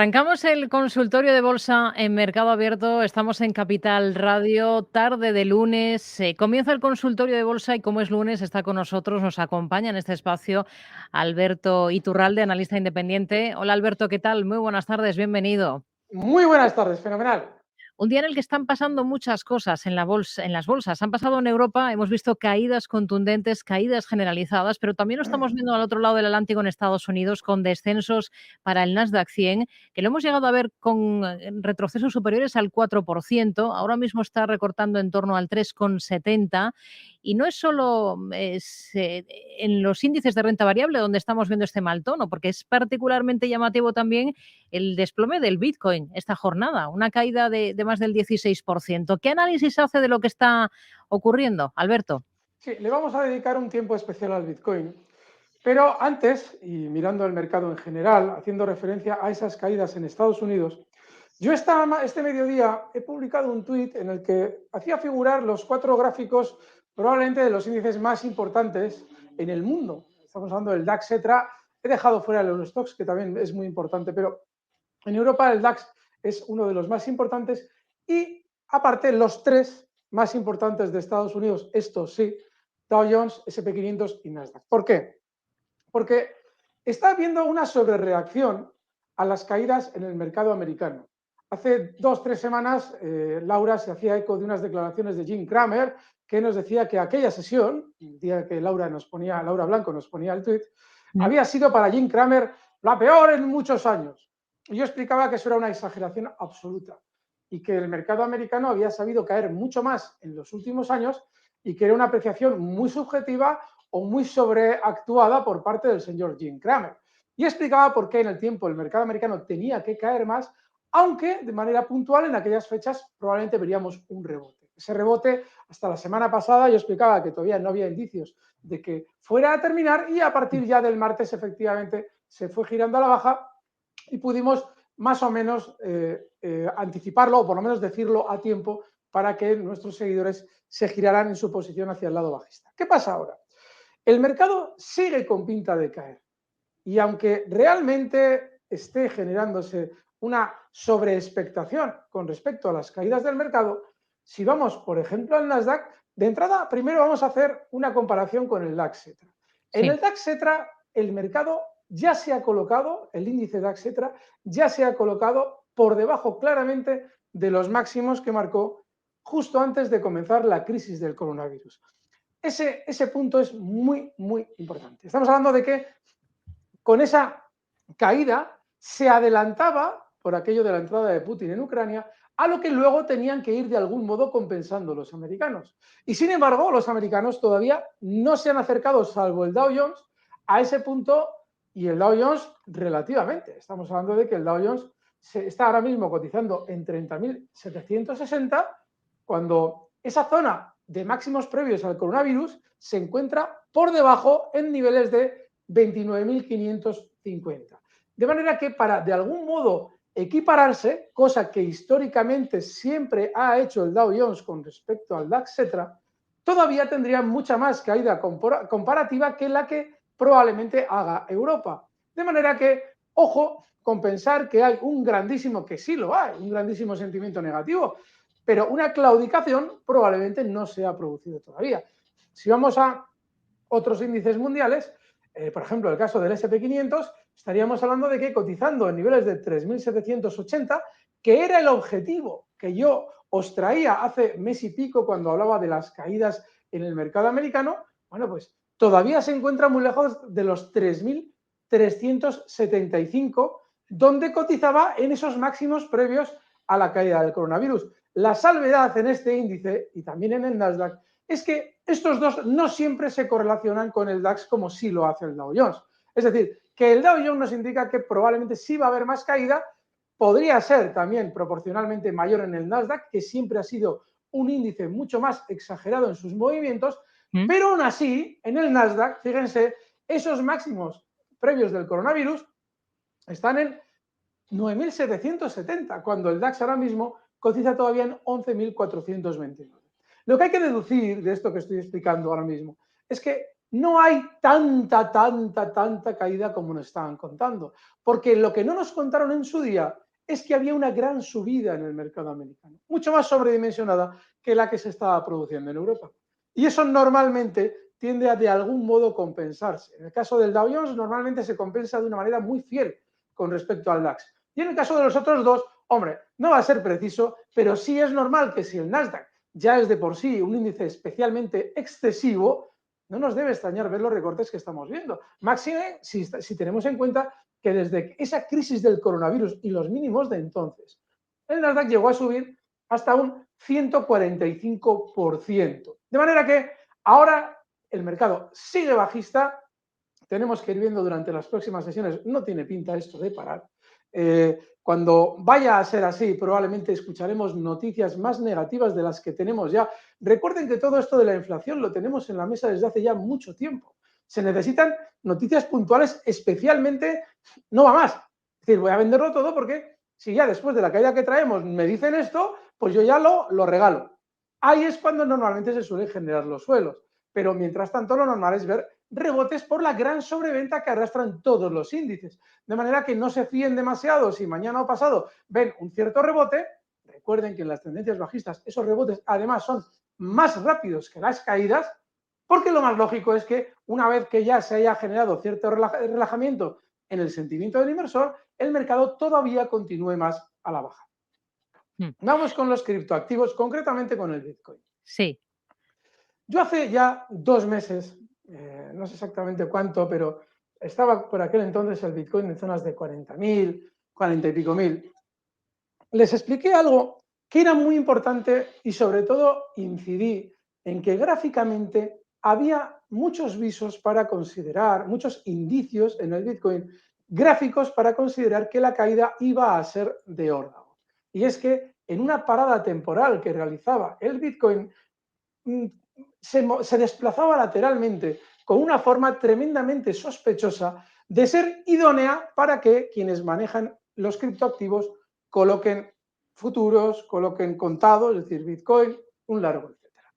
Arrancamos el consultorio de bolsa en Mercado Abierto. Estamos en Capital Radio, tarde de lunes. Comienza el consultorio de bolsa y como es lunes está con nosotros, nos acompaña en este espacio Alberto Iturralde, analista independiente. Hola Alberto, ¿qué tal? Muy buenas tardes, bienvenido. Muy buenas tardes, fenomenal. Un día en el que están pasando muchas cosas en la bolsa, en las bolsas. Han pasado en Europa, hemos visto caídas contundentes, caídas generalizadas, pero también lo estamos viendo al otro lado del Atlántico en Estados Unidos con descensos para el Nasdaq 100, que lo hemos llegado a ver con retrocesos superiores al 4%. Ahora mismo está recortando en torno al 3,70. Y no es solo en los índices de renta variable donde estamos viendo este mal tono, porque es particularmente llamativo también el desplome del Bitcoin esta jornada, una caída de más del 16%. ¿Qué análisis hace de lo que está ocurriendo, Alberto? Sí, le vamos a dedicar un tiempo especial al Bitcoin, pero antes, y mirando el mercado en general, haciendo referencia a esas caídas en Estados Unidos, yo este mediodía he publicado un tuit en el que hacía figurar los 4 gráficos probablemente de los índices más importantes en el mundo. Estamos hablando del DAX, etcétera. He dejado fuera el Eurostoxx, que también es muy importante, pero en Europa el DAX es uno de los más importantes y aparte los 3 más importantes de Estados Unidos, estos sí, Dow Jones, SP500 y Nasdaq. ¿Por qué? Porque está habiendo una sobrereacción a las caídas en el mercado americano. Hace 2-3 semanas, Laura se hacía eco de unas declaraciones de Jim Cramer que nos decía que aquella sesión, el día que Laura Blanco nos ponía el tweet, había sido para Jim Cramer la peor en muchos años. Y yo explicaba que eso era una exageración absoluta y que el mercado americano había sabido caer mucho más en los últimos años y que era una apreciación muy subjetiva o muy sobreactuada por parte del señor Jim Cramer. Y explicaba por qué en el tiempo el mercado americano tenía que caer más, aunque de manera puntual en aquellas fechas probablemente veríamos un rebote. Ese rebote, hasta la semana pasada, yo explicaba que todavía no había indicios de que fuera a terminar y a partir ya del martes efectivamente se fue girando a la baja y pudimos más o menos anticiparlo o por lo menos decirlo a tiempo para que nuestros seguidores se giraran en su posición hacia el lado bajista. ¿Qué pasa ahora? El mercado sigue con pinta de caer y aunque realmente esté generándose una sobreexpectación con respecto a las caídas del mercado, si vamos, por ejemplo, al Nasdaq, de entrada, primero vamos a hacer una comparación con el DAX Etra. En Sí. el DAX Etra, el mercado ya se ha colocado, el índice DAX Etra, ya se ha colocado por debajo claramente de los máximos que marcó justo antes de comenzar la crisis del coronavirus. Ese punto es muy, muy importante. Estamos hablando de que con esa caída se adelantaba, por aquello de la entrada de Putin en Ucrania, a lo que luego tenían que ir de algún modo compensando los americanos. Y sin embargo, los americanos todavía no se han acercado, salvo el Dow Jones, a ese punto, y el Dow Jones relativamente. Estamos hablando de que el Dow Jones está ahora mismo cotizando en 30.760, cuando esa zona de máximos previos al coronavirus se encuentra por debajo en niveles de 29.550. De manera que para de algún modo equipararse, cosa que históricamente siempre ha hecho el Dow Jones con respecto al DAX, etcétera, todavía tendría mucha más caída comparativa que la que probablemente haga Europa. De manera que, ojo, con pensar que hay un grandísimo, que sí lo hay, un grandísimo sentimiento negativo, pero una claudicación probablemente no se ha producido todavía. Si vamos a otros índices mundiales, por ejemplo, el caso del SP500, estaríamos hablando de que cotizando en niveles de 3.780, que era el objetivo que yo os traía hace mes y pico cuando hablaba de las caídas en el mercado americano, bueno, pues todavía se encuentra muy lejos de los 3.375, donde cotizaba en esos máximos previos a la caída del coronavirus. La salvedad en este índice y también en el Nasdaq es que estos dos no siempre se correlacionan con el DAX como sí lo hace el Dow Jones. Es decir, que el Dow Jones nos indica que probablemente sí va a haber más caída, podría ser también proporcionalmente mayor en el Nasdaq, que siempre ha sido un índice mucho más exagerado en sus movimientos, pero aún así, en el Nasdaq, fíjense, esos máximos previos del coronavirus están en 9.770, cuando el DAX ahora mismo cotiza todavía en 11.429. Lo que hay que deducir de esto que estoy explicando ahora mismo es que no hay tanta caída como nos estaban contando, porque lo que no nos contaron en su día es que había una gran subida en el mercado americano, mucho más sobredimensionada que la que se estaba produciendo en Europa. Y eso normalmente tiende a de algún modo compensarse. En el caso del Dow Jones normalmente se compensa de una manera muy fiel con respecto al DAX. Y en el caso de los otros dos, hombre, no va a ser preciso, pero sí es normal que si el Nasdaq ya es de por sí un índice especialmente excesivo, no nos debe extrañar ver los recortes que estamos viendo. Máxime si tenemos en cuenta que desde esa crisis del coronavirus y los mínimos de entonces, el Nasdaq llegó a subir hasta un 145%. De manera que ahora el mercado sigue bajista, tenemos que ir viendo durante las próximas sesiones, no tiene pinta esto de parar. Cuando vaya a ser así, probablemente escucharemos noticias más negativas de las que tenemos ya. Recuerden que todo esto de la inflación lo tenemos en la mesa desde hace ya mucho tiempo. Se necesitan noticias puntuales, especialmente, no va más. Es decir, voy a venderlo todo porque si ya después de la caída que traemos me dicen esto, pues yo ya lo regalo. Ahí es cuando normalmente se suelen generar los suelos. Pero mientras tanto, lo normal es ver rebotes por la gran sobreventa que arrastran todos los índices. De manera que no se fíen demasiado si mañana o pasado ven un cierto rebote. Recuerden que en las tendencias bajistas esos rebotes además son más rápidos que las caídas, porque lo más lógico es que una vez que ya se haya generado cierto relajamiento en el sentimiento del inversor, el mercado todavía continúe más a la baja. Mm. Vamos con los criptoactivos, concretamente con el Bitcoin. Sí. Yo hace ya 2 meses, no sé exactamente cuánto, pero estaba por aquel entonces el Bitcoin en zonas de 40.000, 40 y pico mil. Les expliqué algo que era muy importante y sobre todo incidí en que gráficamente había muchos visos para considerar, muchos indicios en el Bitcoin, gráficos para considerar que la caída iba a ser de órdago. Y es que en una parada temporal que realizaba el Bitcoin, se desplazaba lateralmente con una forma tremendamente sospechosa de ser idónea para que quienes manejan los criptoactivos coloquen futuros, coloquen contados, es decir, Bitcoin, un largo, etcétera.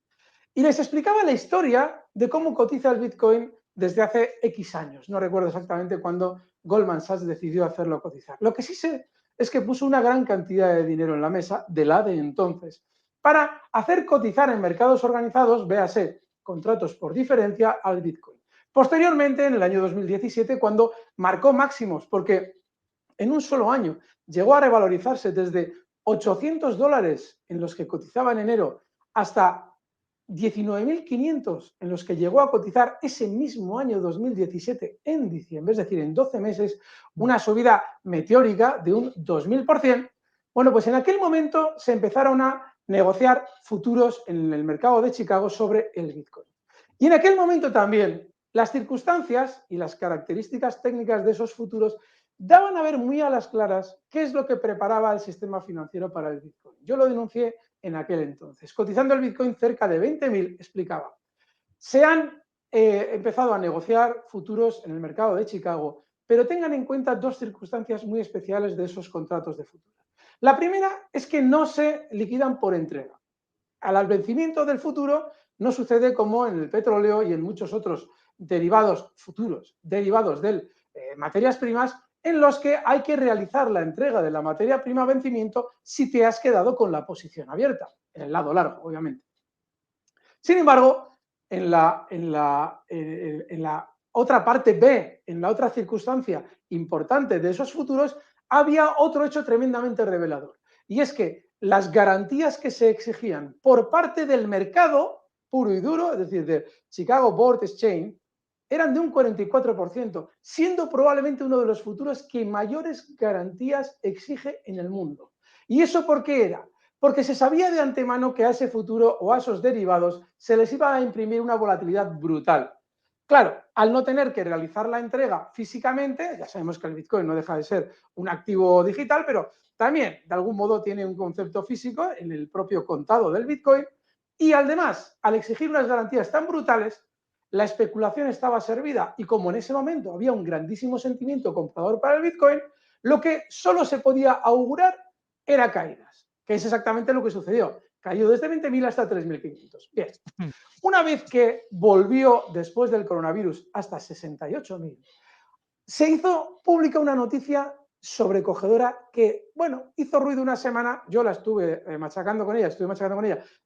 Y les explicaba la historia de cómo cotiza el Bitcoin desde hace X años. No recuerdo exactamente cuándo Goldman Sachs decidió hacerlo cotizar. Lo que sí sé es que puso una gran cantidad de dinero en la mesa, de la de entonces, para hacer cotizar en mercados organizados, véase, contratos por diferencia, al Bitcoin. Posteriormente, en el año 2017, cuando marcó máximos, porque en un solo año llegó a revalorizarse desde $800 en los que cotizaba en enero hasta 19.500 en los que llegó a cotizar ese mismo año 2017 en diciembre, es decir, en 12 meses, una subida meteórica de un 2000%. Bueno, pues en aquel momento se empezaron a negociar futuros en el mercado de Chicago sobre el Bitcoin. Y en aquel momento también las circunstancias y las características técnicas de esos futuros daban a ver muy a las claras qué es lo que preparaba el sistema financiero para el Bitcoin. Yo lo denuncié en aquel entonces. Cotizando el Bitcoin cerca de 20.000, explicaba, se han empezado a negociar futuros en el mercado de Chicago, pero tengan en cuenta dos circunstancias muy especiales de esos contratos de futuro. La primera es que no se liquidan por entrega. Al vencimiento del futuro no sucede como en el petróleo y en muchos otros derivados futuros, derivados de materias primas, en los que hay que realizar la entrega de la materia prima a vencimiento si te has quedado con la posición abierta, en el lado largo, obviamente. Sin embargo, en la otra parte B, en la otra circunstancia importante de esos futuros, había otro hecho tremendamente revelador. Y es que las garantías que se exigían por parte del mercado puro y duro, es decir, de Chicago Board Exchange, eran de un 44%, siendo probablemente uno de los futuros que mayores garantías exige en el mundo. ¿Y eso por qué era? Porque se sabía de antemano que a ese futuro o a esos derivados se les iba a imprimir una volatilidad brutal. Claro, al no tener que realizar la entrega físicamente, ya sabemos que el Bitcoin no deja de ser un activo digital, pero también de algún modo tiene un concepto físico en el propio contado del Bitcoin, y además, al exigir unas garantías tan brutales, la especulación estaba servida, y como en ese momento había un grandísimo sentimiento comprador para el Bitcoin, lo que solo se podía augurar era caídas, que es exactamente lo que sucedió. cayó desde 20.000 hasta 3.500. Bien, Mm. una vez que volvió después del coronavirus hasta 68.000, se hizo pública una noticia sobrecogedora que, bueno, hizo ruido una semana, yo la estuve machacando con ella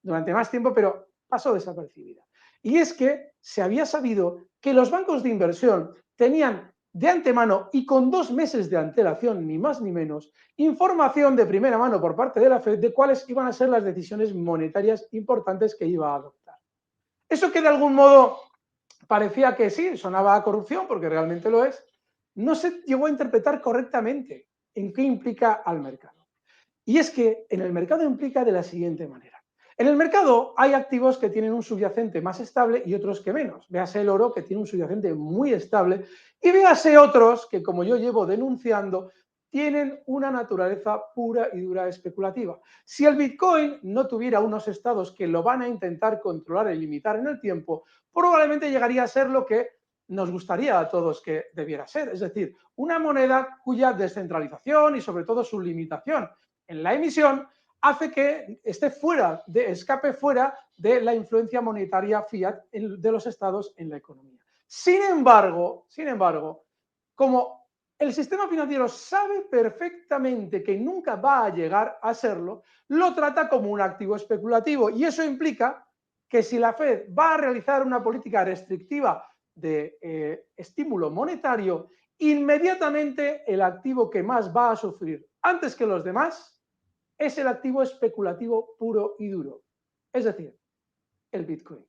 durante más tiempo, pero pasó desapercibida. Y es que se había sabido que los bancos de inversión tenían de antemano y con 2 meses de antelación, ni más ni menos, información de primera mano por parte de la Fed de cuáles iban a ser las decisiones monetarias importantes que iba a adoptar. Eso que de algún modo parecía que sí, sonaba a corrupción, porque realmente lo es, no se llegó a interpretar correctamente en qué implica al mercado. Y es que en el mercado implica de la siguiente manera. En el mercado hay activos que tienen un subyacente más estable y otros que menos. Véase el oro, que tiene un subyacente muy estable, y véase otros que, como yo llevo denunciando, tienen una naturaleza pura y dura especulativa. Si el Bitcoin no tuviera unos estados que lo van a intentar controlar y limitar en el tiempo, probablemente llegaría a ser lo que nos gustaría a todos que debiera ser, es decir, una moneda cuya descentralización y sobre todo su limitación en la emisión hace que escape fuera de la influencia monetaria fiat de los estados en la economía. Sin embargo, como el sistema financiero sabe perfectamente que nunca va a llegar a serlo, lo trata como un activo especulativo, y eso implica que si la Fed va a realizar una política restrictiva de estímulo monetario, inmediatamente el activo que más va a sufrir antes que los demás es el activo especulativo puro y duro, es decir, el Bitcoin.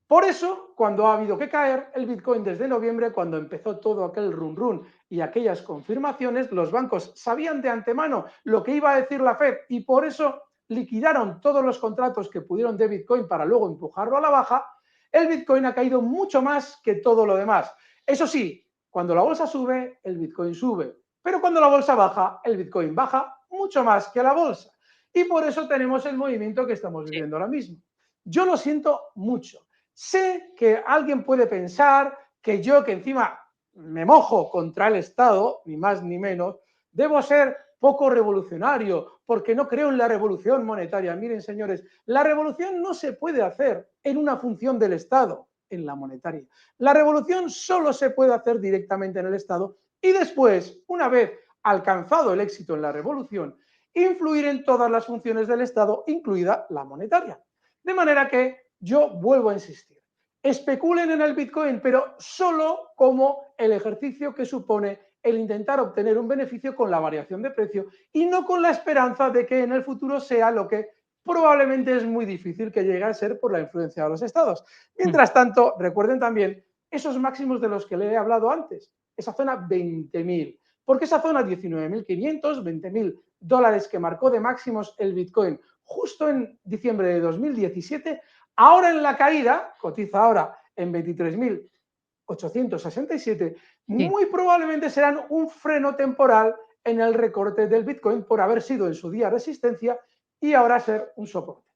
Por eso, cuando ha habido que caer, el Bitcoin desde noviembre, cuando empezó todo aquel run run y aquellas confirmaciones, los bancos sabían de antemano lo que iba a decir la Fed y por eso liquidaron todos los contratos que pudieron de Bitcoin para luego empujarlo a la baja. El Bitcoin ha caído mucho más que todo lo demás. Eso sí, cuando la bolsa sube, el Bitcoin sube, pero cuando la bolsa baja, el Bitcoin baja mucho más que la bolsa. Y por eso tenemos el movimiento que estamos Sí. viviendo ahora mismo. Yo lo siento mucho. Sé que alguien puede pensar que yo, que encima me mojo contra el Estado, ni más ni menos, debo ser poco revolucionario, porque no creo en la revolución monetaria. Miren, señores, la revolución no se puede hacer en una función del Estado, en la monetaria. La revolución solo se puede hacer directamente en el Estado y después, una vez alcanzado el éxito en la revolución, influir en todas las funciones del Estado, incluida la monetaria. De manera que yo vuelvo a insistir, especulen en el Bitcoin, pero solo como el ejercicio que supone el intentar obtener un beneficio con la variación de precio y no con la esperanza de que en el futuro sea lo que probablemente es muy difícil que llegue a ser por la influencia de los estados. Mientras tanto, recuerden también esos máximos de los que le he hablado antes, esa zona 20.000, porque esa zona 19.500, 20.000 dólares que marcó de máximos el Bitcoin justo en diciembre de 2017, ahora en la caída, cotiza ahora en 23.867, Sí. muy probablemente serán un freno temporal en el recorte del Bitcoin por haber sido en su día resistencia y ahora ser un soporte.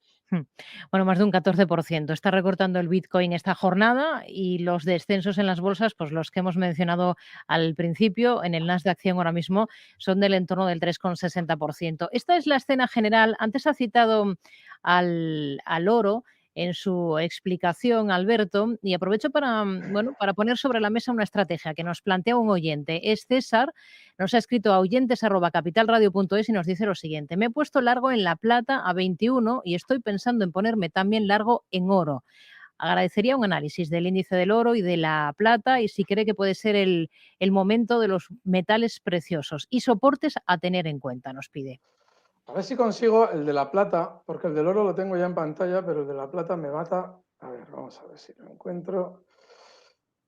Bueno, más de un 14%. Está recortando el Bitcoin esta jornada y los descensos en las bolsas, pues los que hemos mencionado al principio, en el Nasdaq 100 ahora mismo, son del entorno del 3,60%. Esta es la escena general. Antes ha citado al oro en su explicación, Alberto, y aprovecho para, bueno, para poner sobre la mesa una estrategia que nos plantea un oyente. Es César, nos ha escrito a oyentes@capitalradio.es y nos dice lo siguiente: me he puesto largo en la plata a 21 y estoy pensando en ponerme también largo en oro. Agradecería un análisis del índice del oro y de la plata y si cree que puede ser el momento de los metales preciosos y soportes a tener en cuenta, nos pide. A ver si consigo el de la plata, porque el del oro lo tengo ya en pantalla, pero el de la plata me mata. A ver, vamos a ver si lo encuentro.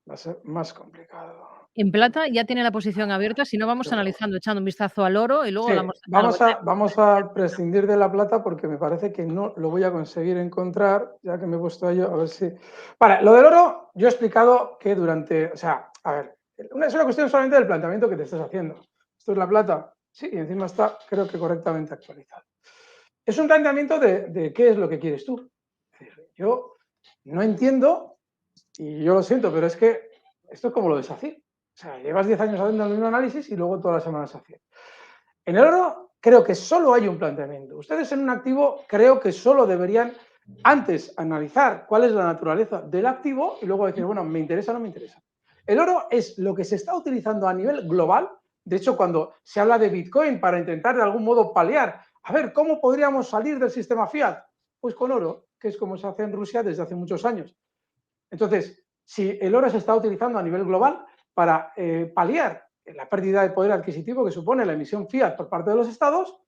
Va a ser más complicado. En plata ya tiene la posición abierta, si no vamos analizando, echando un vistazo al oro y luego Sí, hablamos a la vamos vuelta. a, vamos a prescindir de la plata porque me parece que no lo voy a conseguir encontrar, ya que me he puesto a ello, a ver si... Vale, lo del oro, yo he explicado que durante, o sea, a ver, es una cuestión solamente del planteamiento que te estás haciendo. Esto es la plata, sí, y encima está, creo que correctamente actualizado. Es un planteamiento de qué es lo que quieres tú. Es decir, yo no entiendo, y yo lo siento, pero es que esto es como lo de SACIR. O sea, llevas 10 años haciendo el mismo análisis y luego todas las semanas SACIR. En el oro creo que solo hay un planteamiento. Ustedes en un activo creo que solo deberían antes analizar cuál es la naturaleza del activo y luego decir, bueno, ¿me interesa o no me interesa? El oro es lo que se está utilizando a nivel global. De hecho, cuando se habla de Bitcoin para intentar de algún modo paliar, a ver, ¿cómo podríamos salir del sistema fiat? Pues con oro, que es como se hace en Rusia desde hace muchos años. Entonces, si el oro se está utilizando a nivel global para paliar la pérdida de poder adquisitivo que supone la emisión fiat por parte de los estados,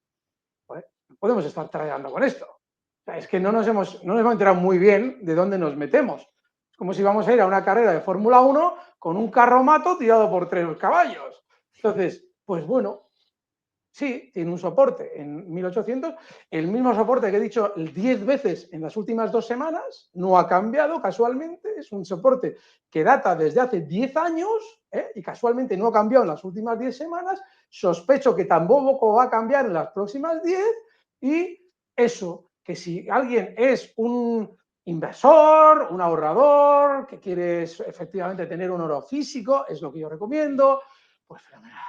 pues no podemos estar trabajando con esto. O sea, es que no nos hemos enterado muy bien de dónde nos metemos. Es como si vamos a ir a una carrera de Fórmula 1 con un carromato tirado por 3 caballos. Entonces, pues bueno, sí, tiene un soporte en 1800, el mismo soporte que he dicho 10 veces en las últimas 2 semanas, no ha cambiado casualmente, es un soporte que data desde hace 10 años y casualmente no ha cambiado en las últimas 10 semanas, sospecho que tampoco va a cambiar en las próximas 10 y eso, que si alguien es un inversor, un ahorrador, que quiere efectivamente tener un oro físico, es lo que yo recomiendo, pues fenomenal.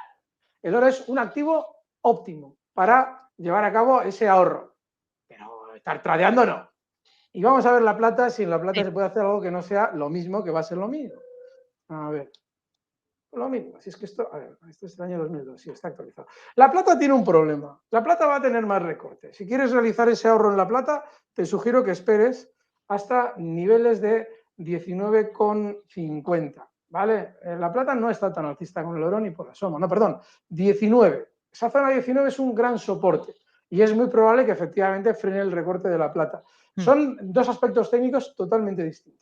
El oro es un activo óptimo para llevar a cabo ese ahorro, pero estar tradeando no. Y vamos a ver la plata, si en la plata Sí. se puede hacer algo que no sea lo mismo, que va a ser lo mismo. A ver, lo mismo, si es que esto, a ver, esto es el año 2002, sí, está actualizado. La plata tiene un problema, la plata va a tener más recorte. Si quieres realizar ese ahorro en la plata, te sugiero que esperes hasta niveles de 19,50, ¿vale? La plata no está tan alcista con el oro ni por asomo, no, perdón, 19. Esa zona 19 es un gran soporte y es muy probable que efectivamente frene el recorte de la plata. Son dos aspectos técnicos totalmente distintos.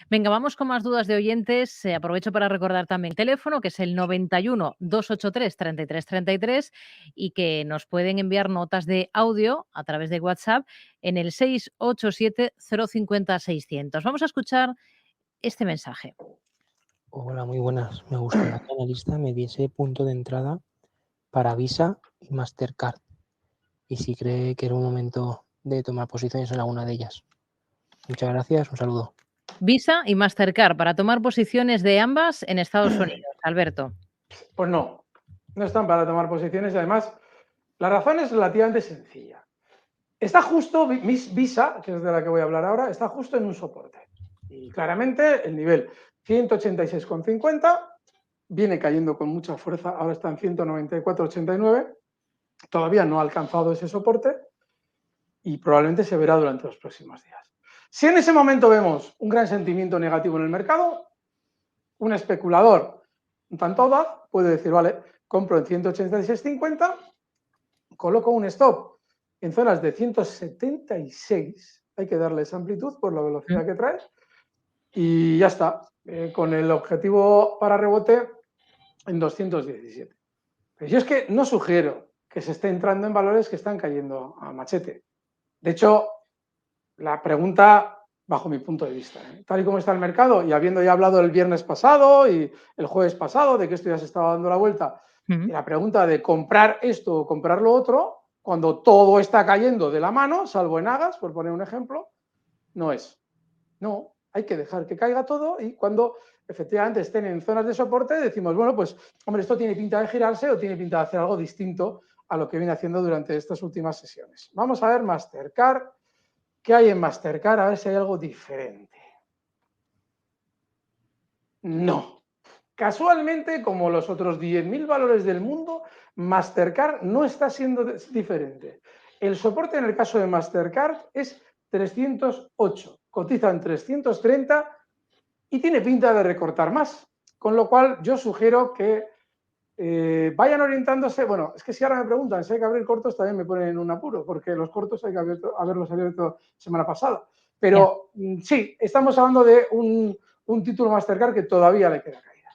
Venga, vamos con más dudas de oyentes. Aprovecho para recordar también el teléfono, que es el 91 283 33 33 y que nos pueden enviar notas de audio a través de WhatsApp en el 687 050 600. Vamos a escuchar este mensaje. Hola, muy buenas. Me gustaría que el analista me diese punto de entrada para Visa y Mastercard y si cree que era un momento de tomar posiciones en alguna de ellas. Muchas gracias, un saludo. Visa y Mastercard, para tomar posiciones de ambas en Estados Unidos. Alberto. Pues no, no están para tomar posiciones y además la razón es relativamente sencilla. Está justo, Visa, que es de la que voy a hablar ahora, está justo en un soporte. Y claramente el nivel 186,50 viene cayendo con mucha fuerza, ahora está en 194,89, todavía no ha alcanzado ese soporte y probablemente se verá durante los próximos días. Si en ese momento vemos un gran sentimiento negativo en el mercado, un especulador un tanto audaz puede decir, vale, compro en 186,50, coloco un stop en zonas de 176, hay que darle esa amplitud por la velocidad que trae y ya está, con el objetivo para rebote en 217. Pero yo es que no sugiero que se esté entrando en valores que están cayendo a machete. De hecho, la pregunta, bajo mi punto de vista, tal y como está el mercado, y habiendo ya hablado el viernes pasado y el jueves pasado de que esto ya se estaba dando la vuelta, y la pregunta de comprar esto o comprar lo otro, cuando todo está cayendo de la mano, salvo en Agas, por poner un ejemplo, no es. No, hay que dejar que caiga todo y cuando efectivamente estén en zonas de soporte decimos, bueno, pues, hombre, esto tiene pinta de girarse o tiene pinta de hacer algo distinto a lo que viene haciendo durante estas últimas sesiones. Vamos a ver Mastercard. ¿Qué hay en Mastercard? A ver si hay algo diferente. No. Casualmente, como los otros 10.000 valores del mundo, Mastercard no está siendo diferente. El soporte en el caso de Mastercard es 308, cotiza en 330 y tiene pinta de recortar más. Con lo cual, yo sugiero que vayan orientándose. Bueno, es que si ahora me preguntan si hay que abrir cortos, también me ponen en un apuro, porque los cortos hay que haberlos abierto semana pasada. Pero sí, estamos hablando de un título Mastercard que todavía le queda.